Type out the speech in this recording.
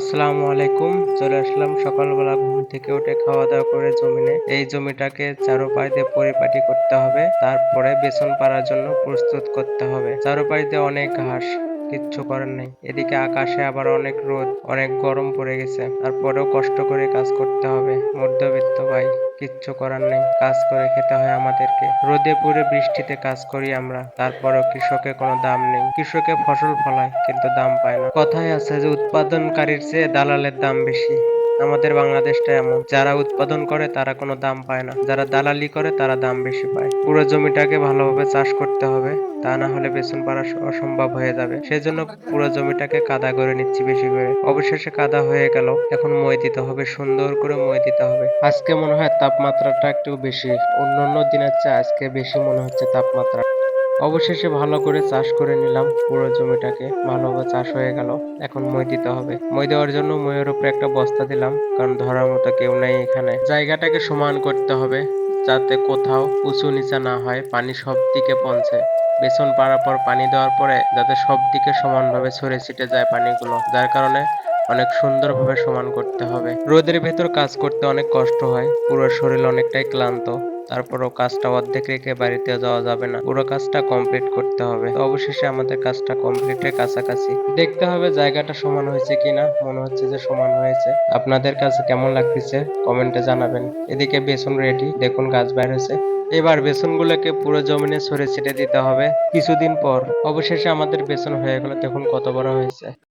আসসালামু আলাইকুম। চলে আসলাম সকালবেলা ঘুম থেকে উঠে খাওয়া দাওয়া করে জমিনে। এই জমিটাকে চারোপাশ দিয়ে পরিপাটি করতে হবে, তারপরে বেসন পাড়ার জন্য প্রস্তুত করতে হবে। চারোপাশ দিয়ে অনেক ঘাস, কিচ্ছু করার নেই। এদিকে আকাশে আবার অনেক রোদ, অনেক গরম পড়ে গেছে। তারপরেও কষ্ট করে কাজ করতে হবে। মধ্যবিত্ত ভাই, কিচ্ছু করার নেই, কাজ করে খেতে হয় আমাদেরকে। রোদে পুড়ে বৃষ্টিতে কাজ করি আমরা, তারপরেও কৃষকের কোনো দাম নেই। কৃষকে ফসল ফলায় কিন্তু দাম পায় না। কথায় আছে যে উৎপাদনকারীর চেয়ে দালালের দাম বেশি। আমাদের বাংলাদেশটা এমন, যারা উৎপাদন করে তারা কোনো দাম পায় না, যারা দালালি করে তারা দাম বেশি পায়। পুরো জমিটাকে ভালোভাবে চাষ করতে হবে, তা না হলে বেতন পাওয়া অসম্ভব হয়ে যাবে। সেজন্য পুরো জমিটাকে কাদা করে নিচ্ছি বেশি করে। অবশেষে কাদা হয়ে গেল, এখন মই দিতে হবে, সুন্দর করে মই দিতে হবে। আজকে মনে হয় তাপমাত্রাটা একটু বেশি, অন্যান্য দিনের চেয়ে আজকে বেশি মনে হচ্ছে তাপমাত্রা। অবশেষে ভালো করে চাষ করে নিলাম, পুরো জমিটাকে ভালোভাবে চাষ হয়ে গেল। এখন মই দিতে হবে। মই দেওয়ার জন্য মইয়ের উপরে একটা বস্তা দিলাম, কারণ ধরার মতো কেউ নেই এখানে। জায়গাটাকে সমান করতে হবে, যাতে কোথাও উঁচু নিচা না হয়, পানি সব দিকে পৌঁছে। বেসন পাড়ার পর পানি দেওয়ার পরে যাতে সব দিকে সমানভাবে ছড়ে ছিটে যায় পানিগুলো, যার কারণে অনেক সুন্দরভাবে সমান করতে হবে। রোদের ভেতর কাজ করতে অনেক কষ্ট হয়, পুরো শরীর অনেকটাই ক্লান্ত। তারপরও কাজটা অর্ধেক রেখে বাড়িতে যাওয়া যাবে না, পুরো কাজটা কমপ্লিট করতে হবে। তো অবশেষে আমাদের কাজটা কমপ্লিটের কাছাকাছি। দেখতে হবে জায়গাটা সমান হয়েছে কিনা, মনে হচ্ছে যে সমান হয়েছে। আপনাদের কাছে কেমন লাগতেছে কমেন্টে জানাবেন। এদিকে বেসন রেডি, দেখুন গাছ বের হয়েছে। এবার বেসনগুলোকে পুরো জমিনে ছড়ে ছিটে দিতে হবে কিছুদিন পর। অবশেষে আমাদের বেসন হয়ে গেল, দেখুন কত বড় হয়েছে।